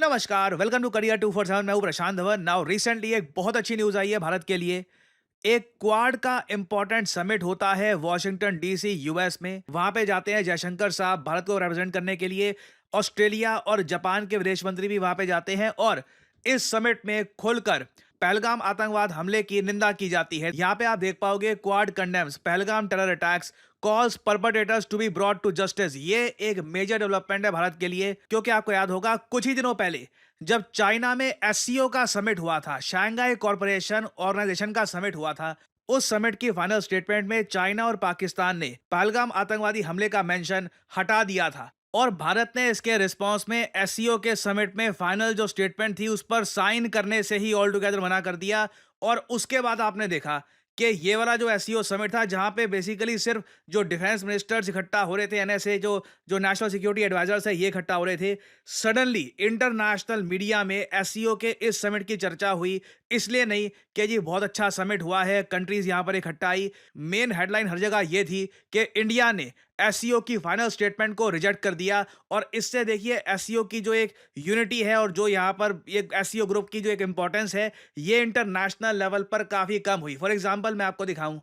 नमस्कार, welcome to career 247। मैं हूं प्रशांत धवन। नाउ रिसेंटली एक बहुत अच्छी न्यूज आई है भारत के लिए। एक क्वाड का इंपॉर्टेंट समिट होता है वॉशिंगटन डीसी यूएस में। वहां पे जाते हैं जयशंकर साहब भारत को रिप्रेजेंट करने के लिए। ऑस्ट्रेलिया और जापान के विदेश मंत्री भी वहां पे जाते हैं और इस समिट में खुलकर पहलगाम आतंकवाद हमले की निंदा की जाती है। यहाँ पे आप देख पाओगे Quad condemns Pahalgam terror attacks, calls perpetrators to be brought to justice. ये एक मेजर डेवलपमेंट है भारत के लिए, क्योंकि आपको याद होगा कुछ ही दिनों पहले जब चाइना में एससीओ का समिट हुआ था, शंघाई कॉरपोरेशन ऑर्गेनाइजेशन का समिट हुआ था। उस समिट की फाइनल स्टेटमेंट में चाइना और पाकिस्तान ने पहलगाम आतंकवादी हमले का मेंशन हटा दिया था और भारत ने इसके रिस्पांस में एससीओ के समिट में फाइनल जो स्टेटमेंट थी उस पर साइन करने से ही ऑल टुगेदर मना कर दिया। और उसके बाद आपने देखा कि ये वाला जो एससीओ समिट था, जहां पे बेसिकली सिर्फ जो डिफेंस मिनिस्टर्स इकट्ठा हो रहे थे, एनएसए जो जो नेशनल सिक्योरिटी एडवाइजर्स है ये इकट्ठा हो रहे थे, सडनली इंटरनेशनल मीडिया में एससीओ के इस समिट की चर्चा हुई। इसलिए नहीं कि जी बहुत अच्छा समिट हुआ है, कंट्रीज यहां पर इकट्ठा आई। मेन हेडलाइन हर जगह ये थी कि इंडिया ने एससीओ की फाइनल स्टेटमेंट को रिजेक्ट कर दिया। और इससे देखिए एससीओ की जो एक यूनिटी है और जो यहाँ पर एक एससीओ ग्रुप की जो एक इंपॉर्टेंस है, ये इंटरनेशनल लेवल पर काफी कम हुई। फॉर एग्जांपल मैं आपको दिखाऊं,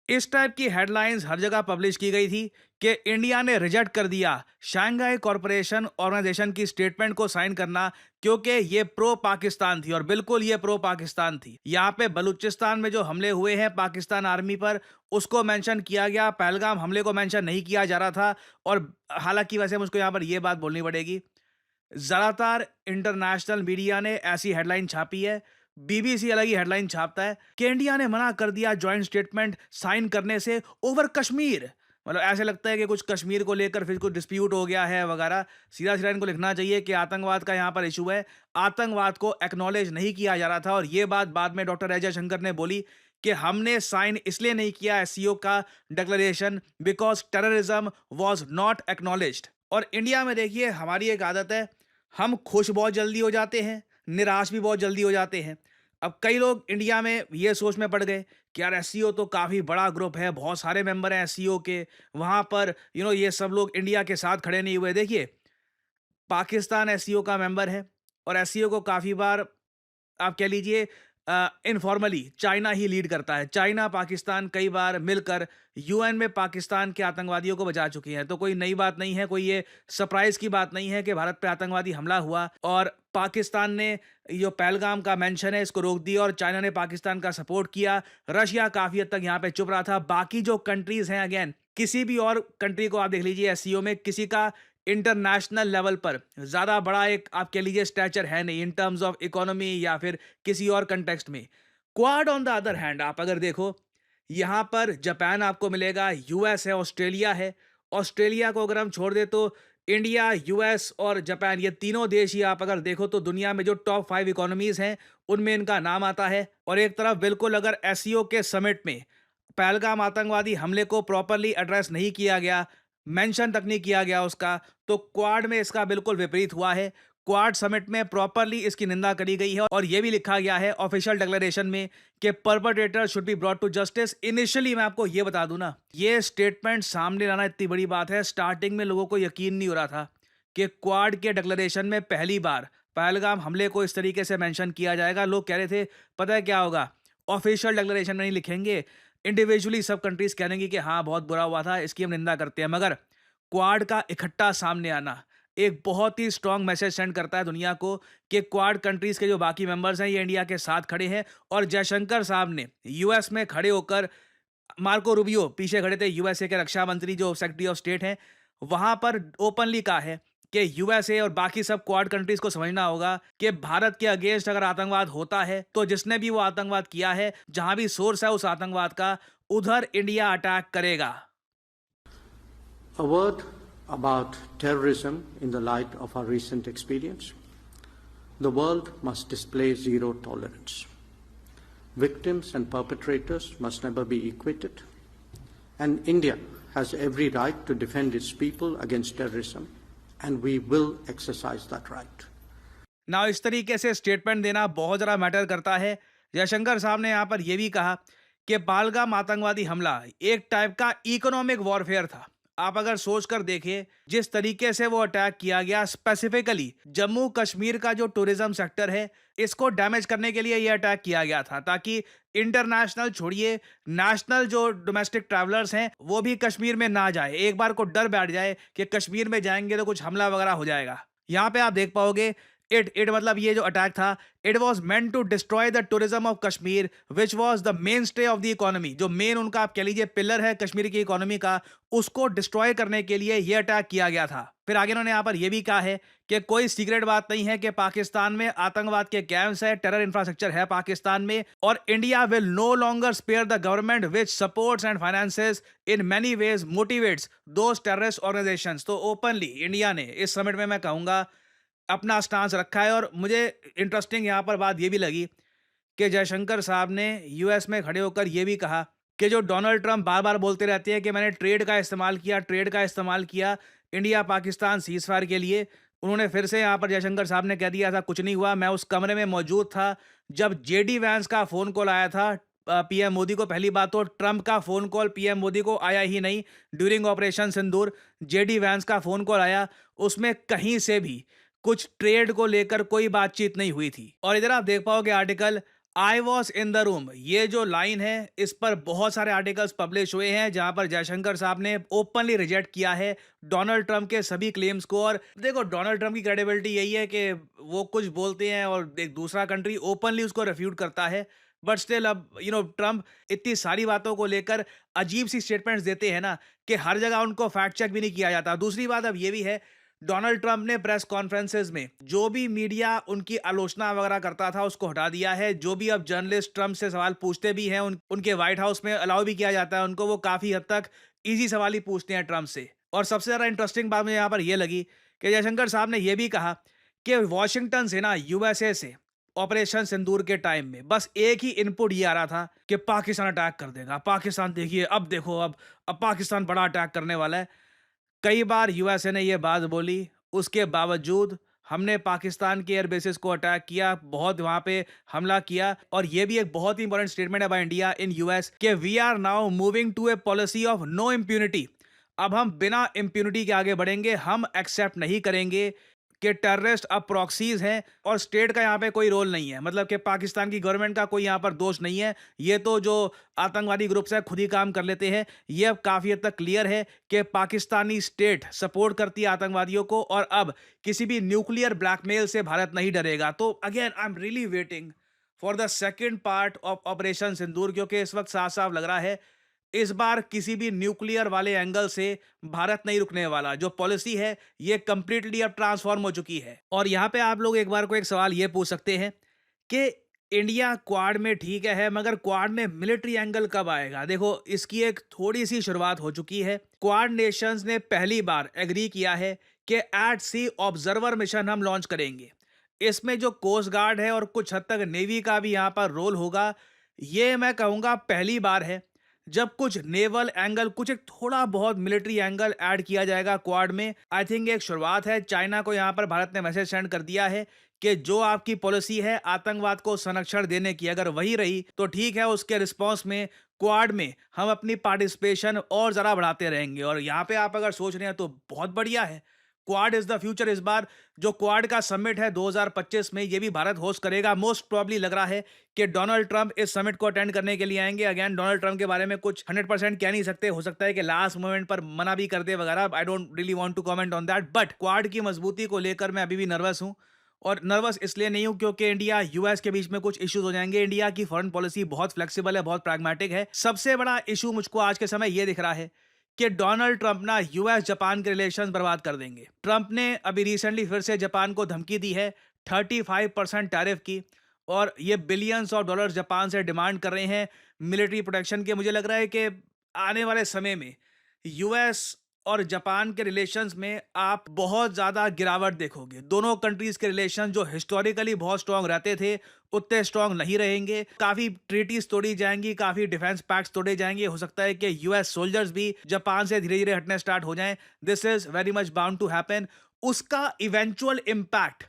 इस टाइप की हेडलाइंस हर जगह पब्लिश की गई थी कि इंडिया ने रिजेक्ट कर दिया शंघाई कॉरपोरेशन ऑर्गेनाइजेशन की स्टेटमेंट को साइन करना, क्योंकि ये प्रो पाकिस्तान थी। और बिल्कुल ये प्रो पाकिस्तान थी। यहाँ पे बलूचिस्तान में जो हमले हुए हैं पाकिस्तान आर्मी पर, उसको मेंशन किया गया, पहलगाम हमले को मेंशन नहीं किया जा रहा था। और हालांकि वैसे मुझको यहाँ पर यह बात बोलनी पड़ेगी, ज्यादातर इंटरनेशनल मीडिया ने ऐसी हेडलाइन छापी है, बीबीसी अलग ही हेडलाइन छापता है कि इंडिया ने मना कर दिया जॉइंट स्टेटमेंट साइन करने से ओवर कश्मीर। मतलब ऐसे लगता है कि कुछ कश्मीर को लेकर फिर कुछ डिस्प्यूट हो गया है वगैरह। सीधा सीधा इनको लिखना चाहिए कि आतंकवाद का यहाँ पर इशू है, आतंकवाद को एक्नॉलेज नहीं किया जा रहा था। और ये बात बाद में डॉक्टर अजय शंकर ने बोली कि हमने साइन इसलिए नहीं किया एससीओ का declaration because terrorism was not acknowledged. और इंडिया में देखिए हमारी एक आदत है, हम खुश बहुत जल्दी हो जाते हैं, निराश भी बहुत जल्दी हो जाते हैं। अब कई लोग इंडिया में ये सोच में पड़ गए कि यार एससीओ तो काफ़ी बड़ा ग्रुप है, बहुत सारे मेंबर हैं एससीओ के, वहाँ पर ये सब लोग इंडिया के साथ खड़े नहीं हुए। देखिए पाकिस्तान एससीओ का मेंबर है और एससीओ को काफ़ी बार आप कह लीजिए इनफॉर्मली चाइना ही लीड करता है। चाइना पाकिस्तान कई बार मिलकर यूएन में पाकिस्तान के आतंकवादियों को बचा चुकी हैं, तो कोई नई बात नहीं है, कोई ये सरप्राइज की बात नहीं है कि भारत पे आतंकवादी हमला हुआ और पाकिस्तान ने जो पहलगाम का मेंशन है इसको रोक दिया और चाइना ने पाकिस्तान का सपोर्ट किया। रशिया काफी हद तक यहाँ पे चुप रहा था। बाकी जो कंट्रीज हैं, अगेन किसी भी और कंट्री को आप देख लीजिए एससीओ में, किसी का इंटरनेशनल लेवल पर ज्यादा बड़ा एक आप कह लीजिए स्टैचर है नहीं इन टर्म्स ऑफ इकोनॉमी या फिर किसी और कंटेक्स्ट में। Quad on the other hand आप अगर देखो, यहां पर जापान आपको मिलेगा, यूएस है, ऑस्ट्रेलिया है। ऑस्ट्रेलिया को अगर हम छोड़ दे तो इंडिया, यूएस और जापान, ये तीनों देश ही आप अगर देखो तो दुनिया में जो टॉप 5 इकोनॉमीज हैं उनमें इनका नाम आता है। और एक तरफ बिल्कुल अगर एससीओ के समिट में पहलगाम आतंकवादी हमले को प्रॉपरली एड्रेस नहीं किया गया, मेंशन तक नहीं किया गया उसका, तो क्वाड में इसका बिल्कुल विपरीत हुआ है। क्वाड समिट में प्रॉपरली इसकी निंदा करी गई है और यह भी लिखा गया है ऑफिशियल डिक्लेरेशन में कि perpetrator should be brought to justice. Initially मैं आपको यह बता दूं ना, ये स्टेटमेंट सामने लाना इतनी बड़ी बात है। स्टार्टिंग में लोगों को यकीन नहीं हो रहा था कि क्वाड के डिक्लेरेशन में पहली बार पहलगाम हमले को इस तरीके से मेंशन किया जाएगा। लोग कह रहे थे पता है क्या होगा, ऑफिशियल डिक्लेरेशन में नहीं लिखेंगे, इंडिविजुअली सब कंट्रीज कहेंगी कि हाँ बहुत बुरा हुआ था, इसकी हम निंदा करते हैं। मगर क्वाड का इकट्ठा सामने आना एक बहुत ही स्ट्रांग मैसेज सेंड करता है दुनिया को कि क्वाड कंट्रीज के जो बाकी मेंबर्स हैं ये इंडिया के साथ खड़े हैं। और जयशंकर साहब ने यूएस में खड़े होकर, मार्को रूबियो पीछे खड़े थे, यूएसए के रक्षा मंत्री जो सेक्रेटरी ऑफ स्टेट हैं, वहां पर ओपनली कहा है कि यूएसए और बाकी सब क्वाड कंट्रीज को समझना होगा कि भारत के अगेंस्ट अगर आतंकवाद होता है तो जिसने भी वो आतंकवाद किया है, जहां भी सोर्स है उस आतंकवाद का, उधर इंडिया अटैक करेगा। A word about terrorism in the light of our recent experience. The world must display zero tolerance. Victims and perpetrators must never be equated. And India has every right to defend its people against terrorism, and we will exercise that right. ना इस तरीके से statement देना बहुत ज़्यादा matter करता है। जयशंकर साहब ने यहाँ पर यह भी कहा कि पहलगाम आतंकवादी हमला एक टाइप का इकोनॉमिक वॉरफेयर था आप अगर सोच कर देखें जिस तरीके से वो अटैक किया गया, स्पेसिफिकली जम्मू कश्मीर का जो टूरिज्म सेक्टर है इसको डैमेज करने के लिए ये अटैक किया गया था, ताकि इंटरनेशनल छोड़िए, नेशनल जो डोमेस्टिक ट्रैवलर्स हैं वो भी कश्मीर में ना जाए। एक बार को डर बैठ जाए कि कश्मीर में जाएंगे तो कुछ हमला वगैरह हो जाएगा। यहाँ पे आप देख पाओगे इट मतलब ये जो अटैक था, it was meant to destroy the tourism of Kashmir which was the main stay of the economy. जो मेन उनका आप कह लीजिए पिलर है कश्मीर की इकोनॉमी का, उसको डिस्ट्रॉय करने के लिए ये अटैक किया गया था। फिर आगे उन्होंने यहाँ पर यह भी कहा है कि कोई सीक्रेट बात नहीं है कि पाकिस्तान में आतंकवाद के कैंप्स है, टेरर इंफ्रास्ट्रक्चर है पाकिस्तान में, और India will no longer spare the government which supports and finances in many ways motivates those terrorist organisations. तो ओपनली इंडिया ने इस समिट में मैं कहूंगा अपना स्टांस रखा है। और मुझे इंटरेस्टिंग यहाँ पर बात ये भी लगी कि जयशंकर साहब ने यूएस में खड़े होकर ये भी कहा कि जो डोनाल्ड ट्रंप बार बार बोलते रहते हैं कि मैंने ट्रेड का इस्तेमाल किया इंडिया पाकिस्तान सीजफायर के लिए, उन्होंने फिर से यहाँ पर जयशंकर साहब ने कह दिया था कुछ नहीं हुआ। मैं उस कमरे में मौजूद था जब जेडी वैंस का फोन कॉल आया था पीएम मोदी को। पहली बात तो ट्रंप का फोन कॉल पीएम मोदी को आया ही नहीं। ड्यूरिंग ऑपरेशन सिंदूर जेडी वैंस का फोन कॉल आया, उसमें कहीं से भी कुछ ट्रेड को लेकर कोई बातचीत नहीं हुई थी। और इधर आप देख पाओगे article I was in the room, ये जो लाइन है इस पर बहुत सारे आर्टिकल्स पब्लिश हुए हैं जहां पर जयशंकर साहब ने ओपनली रिजेक्ट किया है डोनाल्ड ट्रंप के सभी क्लेम्स को। और देखो डोनाल्ड ट्रंप की क्रेडिबिलिटी यही है कि वो कुछ बोलते हैं और एक दूसरा कंट्री ओपनली उसको रिफ्यूट करता है, बट स्टिल अब ट्रंप इतनी सारी बातों को लेकर अजीब सी स्टेटमेंट्स देते हैं ना कि हर जगह उनको फैक्ट चेक भी नहीं किया जाता। दूसरी बात अब ये भी है, डोनाल्ड ट्रंप ने प्रेस कॉन्फ्रेंसेस में जो भी मीडिया उनकी आलोचना वगैरह करता था उसको हटा दिया है। जो भी अब जर्नलिस्ट ट्रंप से सवाल पूछते भी हैं उनके व्हाइट हाउस में अलाउ भी किया जाता है उनको, वो काफी हद तक इजी सवाल ही पूछते हैं ट्रंप से। और सबसे ज्यादा इंटरेस्टिंग बात मुझे यहाँ पर यह लगी कि जयशंकर साहब ने यह भी कहा कि वॉशिंगटन से ना यूएसए से ऑपरेशन सिंदूर के टाइम में बस एक ही इनपुट ये आ रहा था कि पाकिस्तान अटैक कर देगा, पाकिस्तान देखिए अब देखो अब पाकिस्तान बड़ा अटैक करने वाला है। कई बार यूएसए ने यह बात बोली, उसके बावजूद हमने पाकिस्तान के एयर बेसिस को अटैक किया, बहुत वहां पे हमला किया। और यह भी एक बहुत ही इंपॉर्टेंट स्टेटमेंट है by India in US that we are now moving to a policy of no impunity. अब हम बिना इम्प्यूनिटी के आगे बढ़ेंगे, हम एक्सेप्ट नहीं करेंगे कि टेररिस्ट अब प्रॉक्सीज हैं और स्टेट का यहाँ पे कोई रोल नहीं है, मतलब कि पाकिस्तान की गवर्नमेंट का कोई यहाँ पर दोष नहीं है। ये तो जो आतंकवादी ग्रुप्स है खुद ही काम कर लेते हैं। ये अब काफ़ी हद तक क्लियर है कि पाकिस्तानी स्टेट सपोर्ट करती है आतंकवादियों को और अब किसी भी न्यूक्लियर ब्लैकमेल से भारत नहीं डरेगा। तो again I am really waiting for the second part of operation Sindoor, क्योंकि इस वक्त साफ साफ लग रहा है इस बार किसी भी न्यूक्लियर वाले एंगल से भारत नहीं रुकने वाला। जो पॉलिसी है ये कंप्लीटली अब ट्रांसफॉर्म हो चुकी है। और यहाँ पे आप लोग एक बार को एक सवाल ये पूछ सकते हैं कि इंडिया क्वाड में ठीक है मगर क्वाड में मिलिट्री एंगल कब आएगा। देखो इसकी एक थोड़ी सी शुरुआत हो चुकी है। क्वाड नेशंस ने पहली बार एग्री किया है कि एट सी ऑब्जर्वर मिशन हम लॉन्च करेंगे। इसमें जो कोस्ट गार्ड है और कुछ हद तक नेवी का भी यहाँ पर रोल होगा। ये मैं कहूँगा पहली बार है जब कुछ नेवल एंगल, कुछ एक थोड़ा बहुत मिलिट्री एंगल ऐड किया जाएगा क्वाड में। आई थिंक एक शुरुआत है। चाइना को यहाँ पर भारत ने मैसेज सेंड कर दिया है कि जो आपकी पॉलिसी है आतंकवाद को संरक्षण देने की, अगर वही रही तो ठीक है, उसके रिस्पॉन्स में क्वाड में हम अपनी पार्टिसिपेशन और ज़रा बढ़ाते रहेंगे। और यहाँ पे आप अगर सोच रहे हैं तो बहुत बढ़िया है। Quad is the future. इस बार जो क्वाड का समिट है 2025 में, ये भी भारत होस्ट करेगा। मोस्ट प्रॉब्ली लग रहा है कि डोनाल्ड ट्रंप इस समिट को अटेंड करने के लिए आएंगे। अगेन डोनाल्ड ट्रंप के बारे में कुछ 100% कह नहीं सकते, हो सकता है कि लास्ट मोमेंट पर मना भी कर दे वगैरह। I don't really want to comment on that, but Quad की मजबूती को लेकर मैं अभी भी नर्वस हूं। और नर्वस इसलिए नहीं हूं क्योंकि इंडिया यूएस के बीच में कुछ इश्यूज हो जाएंगे। इंडिया की फॉरेन पॉलिसी बहुत फ्लेक्सिबल है, बहुत प्रैग्मेटिक है। सबसे बड़ा इशू मुझको आज के समय यह दिख रहा है कि डोनाल्ड ट्रंप ना यूएस जापान के रिलेशंस बर्बाद कर देंगे। ट्रंप ने अभी रिसेंटली फिर से जापान को धमकी दी है 35% टैरिफ की, और ये बिलियंस ऑफ डॉलर्स जापान से डिमांड कर रहे हैं मिलिट्री प्रोटेक्शन के। मुझे लग रहा है कि आने वाले समय में यूएस और जापान के रिलेशंस में आप बहुत ज़्यादा गिरावट देखोगे। दोनों कंट्रीज़ के रिलेशन जो हिस्टोरिकली बहुत स्ट्रांग रहते थे उतने स्ट्रांग नहीं रहेंगे। काफ़ी ट्रीटीज तोड़ी जाएंगी, काफ़ी डिफेंस पैक्ट्स तोड़े जाएंगे। हो सकता है कि यूएस सोल्जर्स भी जापान से धीरे धीरे हटने स्टार्ट हो जाएं। This is very much bound to happen. उसका इवेंचुअल इम्पैक्ट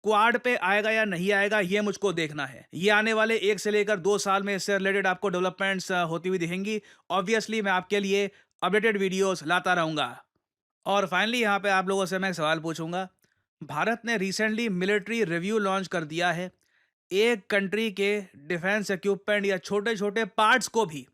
क्वाड पे आएगा या नहीं आएगा ये मुझको देखना है। ये आने वाले 1 से लेकर 2 साल में इससे रिलेटेड आपको डेवलपमेंट्स होती हुई दिखेंगी। ऑब्वियसली मैं आपके लिए अपडेटेड वीडियोस लाता रहूंगा। और फाइनली यहाँ पे आप लोगों से मैं एक सवाल पूछूंगा। भारत ने रिसेंटली मिलिट्री रिव्यू लॉन्च कर दिया है। एक कंट्री के डिफेंस इक्विपमेंट या छोटे छोटे पार्ट्स को भी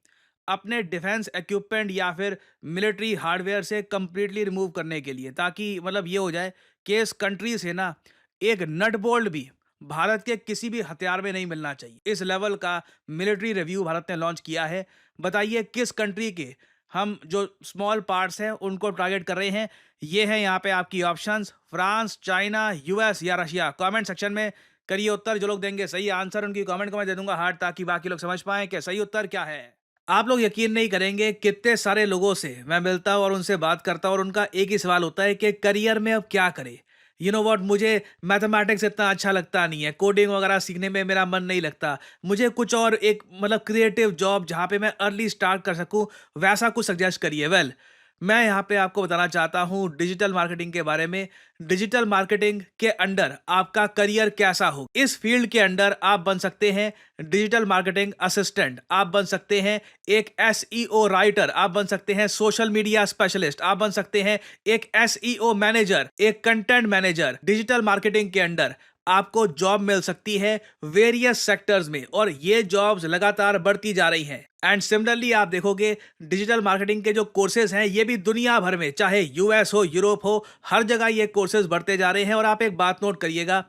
अपने डिफेंस इक्विपमेंट या फिर मिलिट्री हार्डवेयर से कंप्लीटली रिमूव करने के लिए, ताकि मतलब ये हो जाए कि इस कंट्री से ना एक नट बोल्ट भी भारत के किसी भी हथियार में नहीं मिलना चाहिए। इस लेवल का मिलिट्री रिव्यू भारत ने लॉन्च किया है। बताइए किस कंट्री के हम जो स्मॉल पार्ट्स हैं उनको टारगेट कर रहे हैं। ये है यहाँ पे आपकी ऑप्शंस, फ्रांस, चाइना, यूएस या रशिया। कमेंट सेक्शन में करिए उत्तर। जो लोग देंगे सही आंसर उनकी कमेंट को मैं दे दूंगा हार्ट, ताकि बाकी लोग समझ पाएं कि सही उत्तर क्या है। आप लोग यकीन नहीं करेंगे कितने सारे लोगों से मैं मिलता हूं और उनसे बात करता हूं और उनका एक ही सवाल होता है कि करियर में अब क्या करें। यू नो व्हाट, मुझे मैथमेटिक्स इतना अच्छा लगता नहीं है, कोडिंग वगैरह सीखने में मेरा मन नहीं लगता, मुझे कुछ और एक मतलब क्रिएटिव जॉब जहाँ पे मैं अर्ली स्टार्ट कर सकूँ वैसा कुछ सजेस्ट करिए। वेल, मैं यहाँ पे आपको बताना चाहता हूँ डिजिटल मार्केटिंग के बारे में। डिजिटल मार्केटिंग के अंडर आपका करियर कैसा हो, इस फील्ड के अंडर आप बन सकते हैं डिजिटल मार्केटिंग असिस्टेंट, आप बन सकते हैं एक एसईओ राइटर, आप बन सकते हैं सोशल मीडिया स्पेशलिस्ट, आप बन सकते हैं एक एसईओ मैनेजर, एक कंटेंट मैनेजर। डिजिटल मार्केटिंग के अंडर आपको जॉब मिल सकती है वेरियस सेक्टर्स में और ये जॉब्स लगातार बढ़ती जा रही हैं। एंड सिमिलरली आप देखोगे डिजिटल मार्केटिंग के जो कोर्सेज हैं ये भी दुनिया भर में, चाहे यूएस हो, यूरोप हो, हर जगह ये कोर्सेज बढ़ते जा रहे हैं। और आप एक बात नोट करिएगा,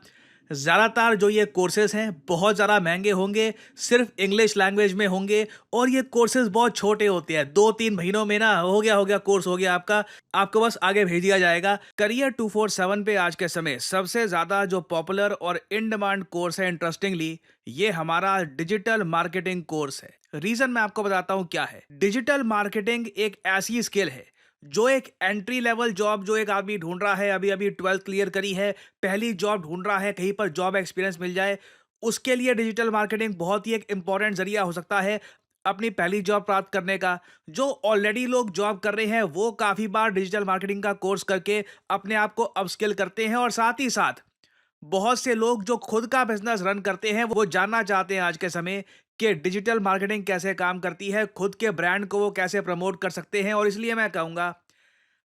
ज़्यादातर जो ये कोर्सेज हैं बहुत ज़्यादा महंगे होंगे, सिर्फ इंग्लिश लैंग्वेज में होंगे और ये कोर्सेज बहुत छोटे होते हैं। 2-3 महीनों में ना हो गया कोर्स हो गया आपका, आपको बस आगे भेज दिया जाएगा। करियर 247 पे आज के समय सबसे ज़्यादा जो पॉपुलर और इन डिमांड कोर्स है इंटरेस्टिंगली, ये हमारा डिजिटल मार्केटिंग कोर्स है। रीज़न मैं आपको बताता हूँ क्या है। डिजिटल मार्केटिंग एक ऐसी स्किल है जो एक एंट्री लेवल जॉब जो एक आदमी ढूंढ रहा है, अभी अभी 12th क्लियर करी है, पहली जॉब ढूंढ रहा है, कहीं पर जॉब एक्सपीरियंस मिल जाए, उसके लिए डिजिटल मार्केटिंग बहुत ही एक इंपॉर्टेंट जरिया हो सकता है अपनी पहली जॉब प्राप्त करने का। जो ऑलरेडी लोग जॉब कर रहे हैं वो काफ़ी बार डिजिटल मार्केटिंग का कोर्स करके अपने आप को अपस्किल करते हैं और साथ ही साथ बहुत से लोग जो खुद का बिजनेस रन करते हैं वो जानना चाहते हैं आज के समय कि डिजिटल मार्केटिंग कैसे काम करती है, खुद के ब्रांड को वो कैसे प्रमोट कर सकते हैं। और इसलिए मैं कहूँगा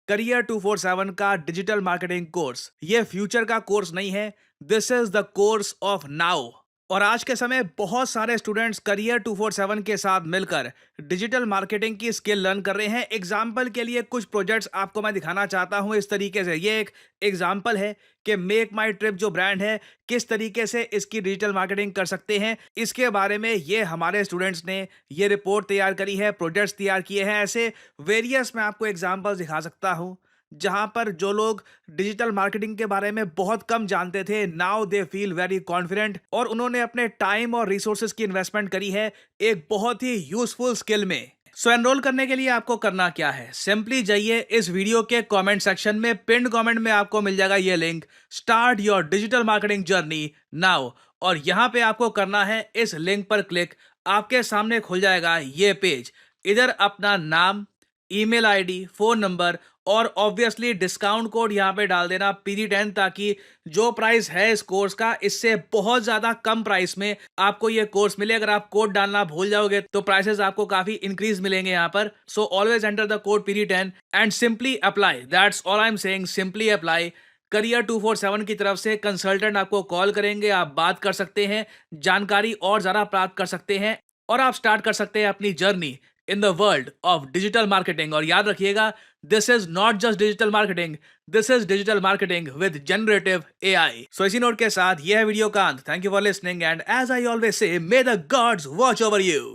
करियर 247 का डिजिटल मार्केटिंग कोर्स ये फ्यूचर का कोर्स नहीं है, this is the course of now. और आज के समय बहुत सारे स्टूडेंट्स करियर 247 के साथ मिलकर डिजिटल मार्केटिंग की स्किल लर्न कर रहे हैं। एग्जाम्पल के लिए कुछ प्रोजेक्ट्स आपको मैं दिखाना चाहता हूं इस तरीके से। ये एक एग्जाम्पल है कि मेक माई ट्रिप जो ब्रांड है किस तरीके से इसकी डिजिटल मार्केटिंग कर सकते हैं। इसके बारे में ये हमारे स्टूडेंट्स ने ये रिपोर्ट तैयार करी है, प्रोजेक्ट्स तैयार किए हैं। ऐसे वेरियस मैं आपको एग्जाम्पल्स दिखा सकता हूँ जहां पर जो लोग डिजिटल मार्केटिंग के बारे में बहुत कम जानते थे, now they feel very confident और उन्होंने अपने टाइम और रिसोर्सेज की इन्वेस्टमेंट करी है एक बहुत ही यूजफुल स्किल में। सो एनरोल करने के लिए आपको करना क्या है, सिंपली जाइए इस वीडियो के कमेंट सेक्शन में, पिन कमेंट में आपको मिल जाएगा ये link, start your digital marketing journey now. और यहां पे आपको करना है इस लिंक पर क्लिक, आपके सामने खुल जाएगा ये पेज। इधर अपना नाम, ईमेल आईडी, फोन नंबर और ऑब्वियसली डिस्काउंट कोड यहाँ पे डाल देना PD10, ताकि जो प्राइस है इस कोर्स का इससे बहुत ज्यादा कम प्राइस में आपको ये कोर्स मिले। अगर आप कोड डालना भूल जाओगे तो प्राइसेस आपको काफी इंक्रीज मिलेंगे यहाँ पर। So always enter the code PD10 and simply apply, that's all I am saying, simply apply. Career 247 की तरफ से कंसल्टेंट आपको कॉल करेंगे, आप बात कर सकते हैं, जानकारी और ज्यादा प्राप्त कर सकते हैं और आप स्टार्ट कर सकते हैं अपनी journey in the world of digital marketing। और याद रखिएगा, this is not just digital marketing, this is digital marketing with generative AI। So इसी नोट के साथ यह वीडियो का अंत। Thank you for listening and as I always say, may the gods watch over you।